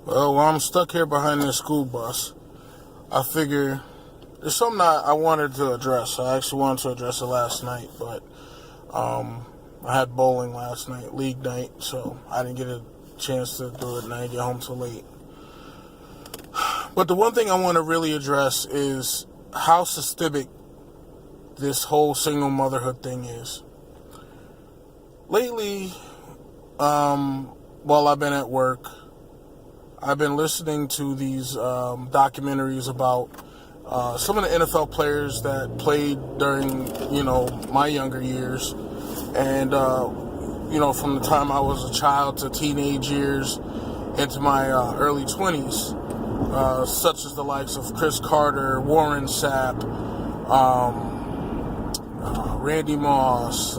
Well, while I'm stuck here behind this school bus, I figure there's something I wanted to address. I actually wanted to address it last night, but I had bowling last night, league night, so I didn't get a chance to do it, and I didn't get home till late. But the one thing I want to really address is how systemic this whole single motherhood thing is. Lately, while I've been at work, I've been listening to these documentaries about some of the NFL players that played during, my younger years. And, from the time I was a child to teenage years into my early 20s, such as the likes of Cris Carter, Warren Sapp, Randy Moss,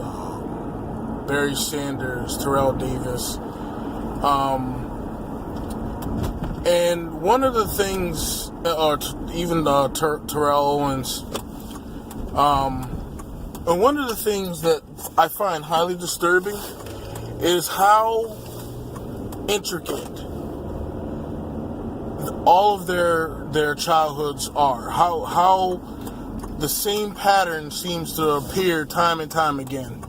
Barry Sanders, Terrell Davis. And one of the things, or even Terrell Owens, and one of the things that I find highly disturbing is how intricate all of their childhoods are. How the same pattern seems to appear time and time again.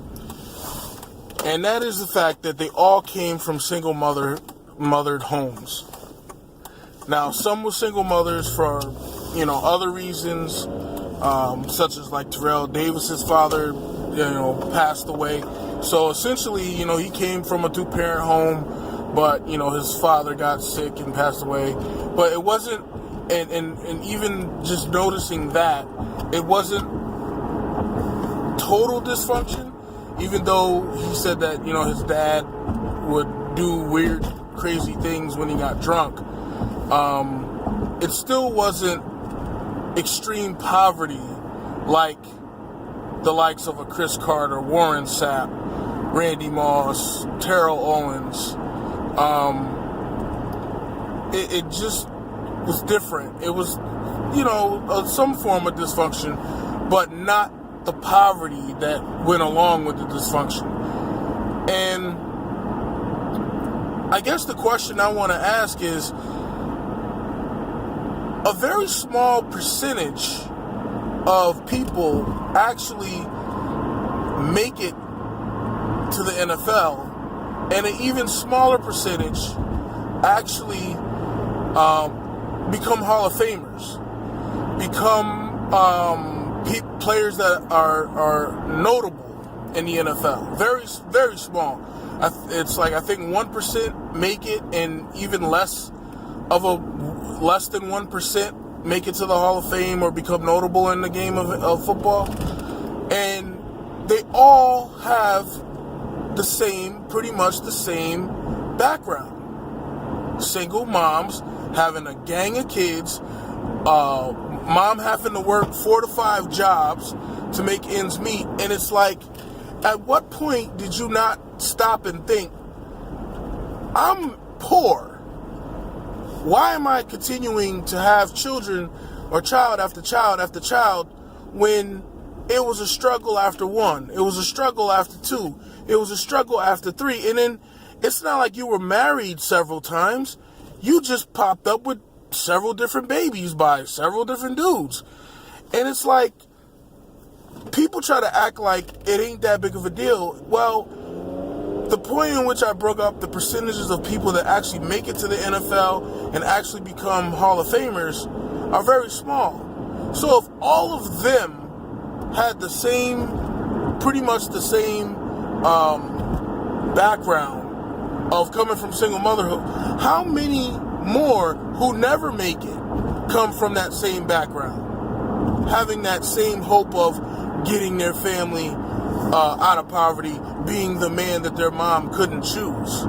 And that is the fact that they all came from single mothered homes. Now, some were single mothers for, other reasons, such as like Terrell Davis's father, passed away. So essentially, he came from a 2-parent home, but, his father got sick and passed away. But it wasn't, and even just noticing that, it wasn't total dysfunction, even though he said that, his dad would do weird, crazy things when he got drunk. It still wasn't extreme poverty like the likes of a Cris Carter, Warren Sapp, Randy Moss, Terrell Owens. It just was different. It was, some form of dysfunction, but not the poverty that went along with the dysfunction. And I guess the question I want to ask is, a very small percentage of people actually make it to the NFL, and an even smaller percentage actually become Hall of Famers, become players that are notable in the NFL. Very, very small. It's like, I think 1% make it, and even less than 1% make it to the Hall of Fame or become notable in the game of football. And they all have pretty much the same background. Single moms having a gang of kids, mom having to work 4 to 5 jobs to make ends meet. And it's like, at what point did you not stop and think, I'm poor? Why am I continuing to have children or child after child after child when it was a struggle after 1, it was a struggle after 2, it was a struggle after 3, and then it's not like you were married several times. You just popped up with several different babies by several different dudes. And it's like, people try to act like it ain't that big of a deal. Well, the point in which I broke up the percentages of people that actually make it to the NFL and actually become Hall of Famers are very small. So if all of them had pretty much the same background of coming from single motherhood, how many more who never make it come from that same background, having that same hope of getting their family out of poverty, being the man that their mom couldn't choose?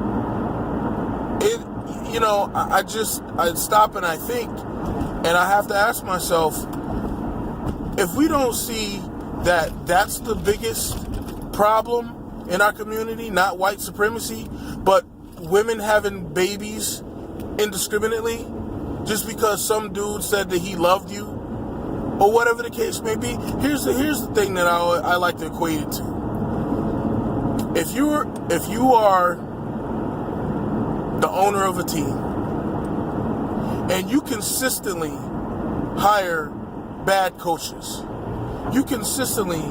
I stop and I think, and I have to ask myself, if we don't see that that's the biggest problem in our community, not white supremacy, but women having babies indiscriminately just because some dude said that he loved you, or whatever the case may be. Here's the thing that I like to equate it to. If you are the owner of a team and you consistently hire bad coaches, you consistently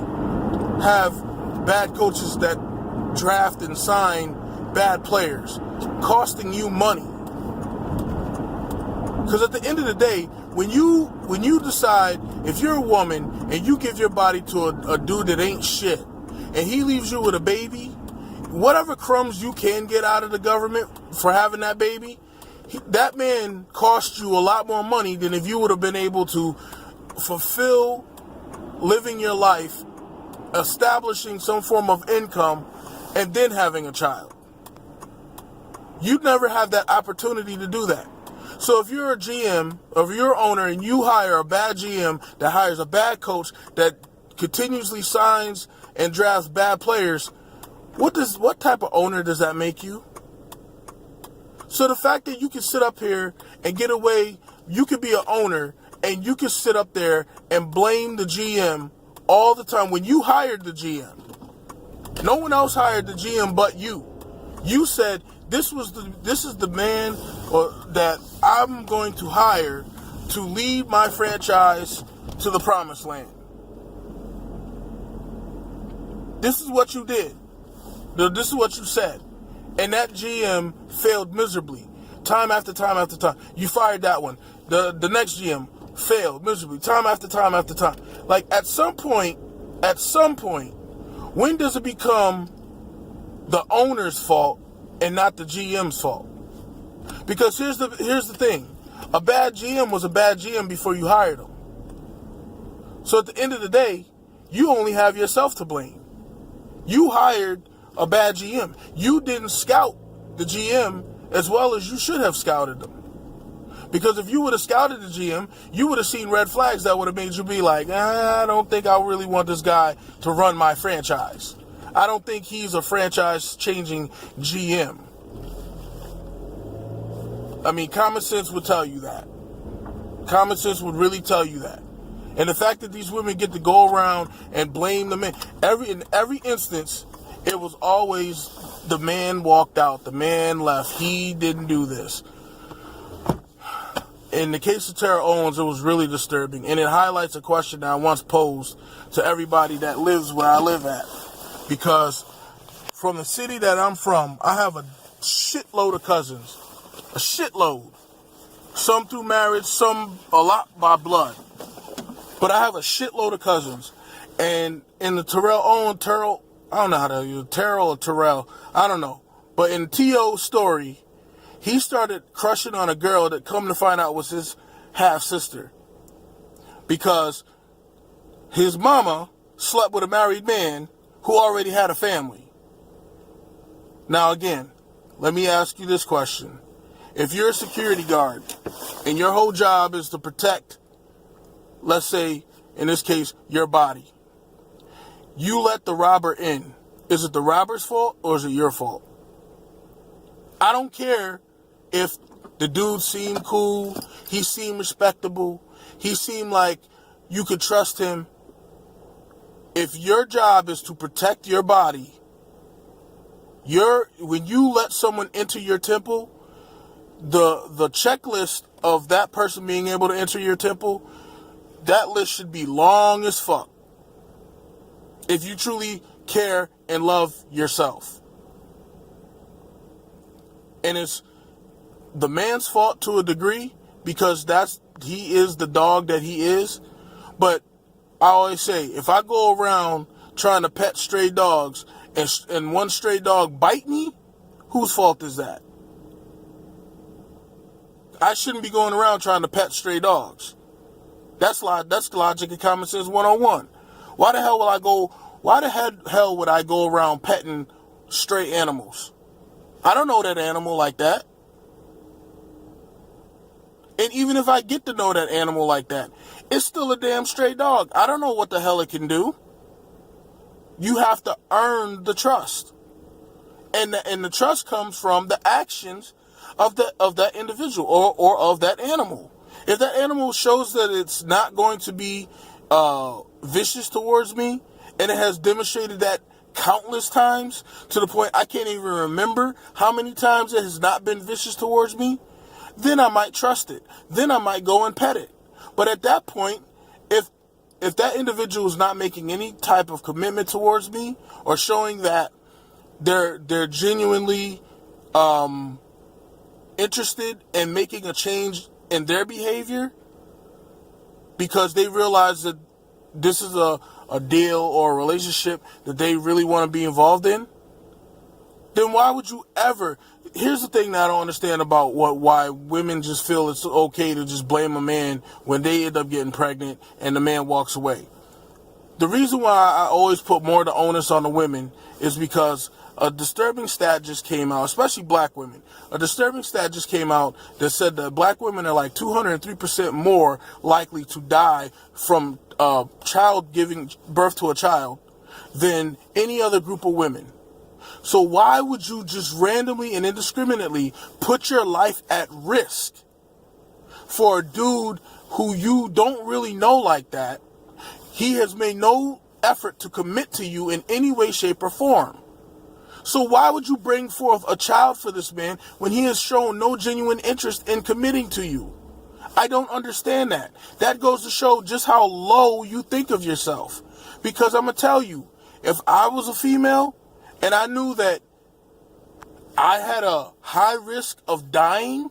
have bad coaches that draft and sign bad players, costing you money. Because at the end of the day, when you decide, if you're a woman and you give your body to a dude that ain't shit, and he leaves you with a baby, whatever crumbs you can get out of the government for having that baby, that man cost you a lot more money than if you would have been able to fulfill living your life, establishing some form of income, and then having a child. You'd never have that opportunity to do that. So if you're a GM, or you're an owner, and you hire a bad GM that hires a bad coach that continuously signs and drafts bad players, what type of owner does that make you? So the fact that you can sit up here and get away, you could be an owner and you can sit up there and blame the GM all the time when you hired the GM. No one else hired the GM but you. You said, this is the man that I'm going to hire to lead my franchise to the promised land. This is what you did. This is what you said. And that GM failed miserably. Time after time after time. You fired that one. The next GM failed miserably. Time after time after time. Like at some point, when does it become the owner's fault and not the GM's fault? Because here's the thing. A bad GM was a bad GM before you hired him. So at the end of the day, you only have yourself to blame. You hired a bad GM. You didn't scout the GM as well as you should have scouted them. Because if you would have scouted the GM, you would have seen red flags that would have made you be like, I don't think I really want this guy to run my franchise. I don't think he's a franchise-changing GM. I mean, common sense would tell you that. Common sense would really tell you that. And the fact that these women get to go around and blame the man, in every instance, it was always the man walked out, the man left, he didn't do this. In the case of Terrell Owens, it was really disturbing, and it highlights a question that I once posed to everybody that lives where I live at. Because from the city that I'm from, I have a shitload of cousins. A shitload. Some through marriage, some a lot by blood. But I have a shitload of cousins. And in the Terrell, I don't know how to use Terrell or Terrell, I don't know. But in T.O.'s story, he started crushing on a girl that come to find out was his half-sister. Because his mama slept with a married man who already had a family. Now again, let me ask you this question. If you're a security guard and your whole job is to protect, let's say, in this case, your body, you let the robber in. Is it the robber's fault or is it your fault? I don't care if the dude seemed cool, he seemed respectable, he seemed like you could trust him. If your job is to protect your body, when you let someone enter your temple, the checklist of that person being able to enter your temple, that list should be long as fuck. If you truly care and love yourself. And it's the man's fault to a degree because he is the dog that he is. But I always say, if I go around trying to pet stray dogs and one stray dog bite me, whose fault is that? I shouldn't be going around trying to pet stray dogs. That's logic and common sense 101. Why the hell would I go around petting stray animals? I don't know that animal like that. And even if I get to know that animal like that, it's still a damn stray dog. I don't know what the hell it can do. You have to earn the trust. And the trust comes from the actions of that individual or of that animal. If that animal shows that it's not going to be vicious towards me, and it has demonstrated that countless times to the point I can't even remember how many times it has not been vicious towards me, then I might trust it. Then I might go and pet it. But at that point, if that individual is not making any type of commitment towards me or showing that they're genuinely interested in making a change in their behavior because they realize that this is a deal or a relationship that they really want to be involved in, then why would you ever... Here's the thing that I don't understand about why women just feel it's okay to just blame a man when they end up getting pregnant and the man walks away. The reason why I always put more of the onus on the women is because a disturbing stat just came out, especially black women. A disturbing stat just came out that said that black women are like 203% more likely to die from child giving birth to a child than any other group of women. So why would you just randomly and indiscriminately put your life at risk for a dude who you don't really know like that? He has made no effort to commit to you in any way, shape, or form. So why would you bring forth a child for this man when he has shown no genuine interest in committing to you? I don't understand that. That goes to show just how low you think of yourself. Because I'm going to tell you, if I was a female and I knew that I had a high risk of dying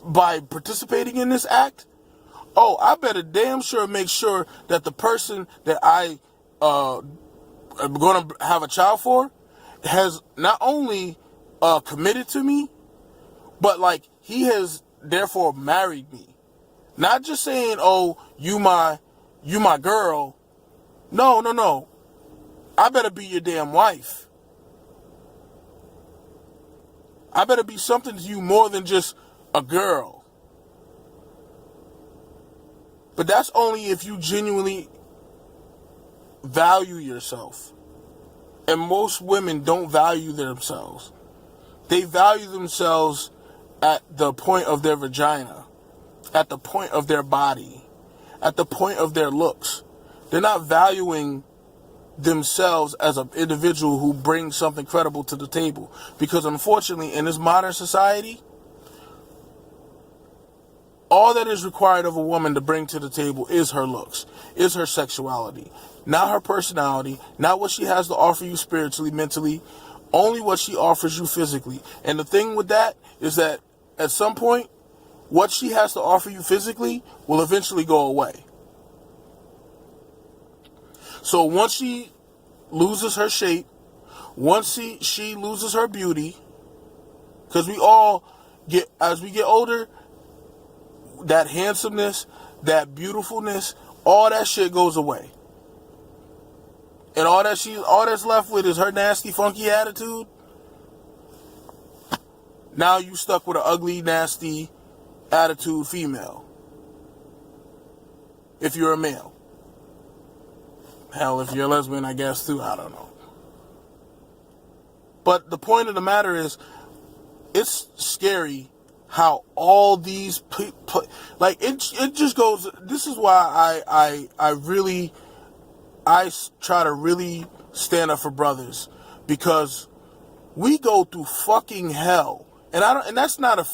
by participating in this act, I better damn sure make sure that the person that I am going to have a child for has not only committed to me, but like he has therefore married me. Not just saying, you my girl. No. I better be your damn wife. I better be something to you more than just a girl. But that's only if you genuinely value yourself. And most women don't value themselves. They value themselves at the point of their vagina, at the point of their body, at the point of their looks. They're not valuing themselves as an individual who brings something credible to the table. Because unfortunately, in this modern society, all that is required of a woman to bring to the table is her looks, is her sexuality, not her personality, not what she has to offer you spiritually, mentally, only what she offers you physically. And the thing with that is that at some point, what she has to offer you physically will eventually go away. So once she loses her shape, once she loses her beauty, because we all get, as we get older, that handsomeness, that beautifulness, all that shit goes away. And all that's left with is her nasty, funky attitude. Now you stuck with an ugly, nasty attitude female. If you're a male. Hell, if you're a lesbian, I guess too, I don't know. But the point of the matter is, it's scary how all these people, like, it just goes, this is why I try to really stand up for brothers, because we go through fucking hell. And that's not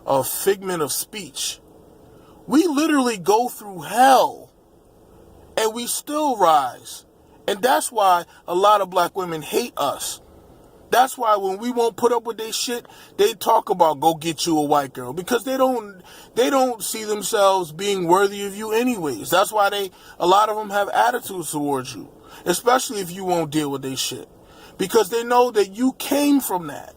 a figment of speech. We literally go through hell. And we still rise. And that's why a lot of black women hate us. That's why when we won't put up with their shit, they talk about go get you a white girl. Because they don't see themselves being worthy of you anyways. That's why a lot of them have attitudes towards you. Especially if you won't deal with their shit. Because they know that you came from that.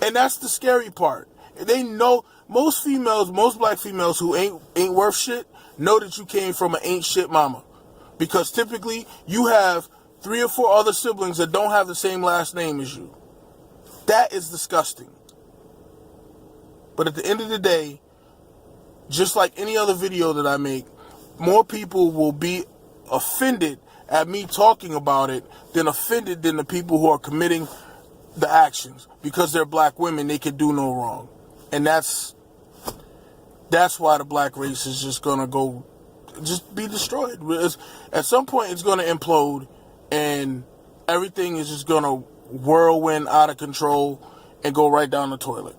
And that's the scary part. They know, most black females who ain't worth shit, know that you came from an ain't shit mama. Because typically, you have 3 or 4 other siblings that don't have the same last name as you. That is disgusting. But at the end of the day, just like any other video that I make, more people will be offended at me talking about it than offended than the people who are committing the actions. Because they're black women, they can do no wrong. And that's why the black race is just going to just be destroyed. At some point, it's going to implode, and everything is just going to whirlwind out of control and go right down the toilet.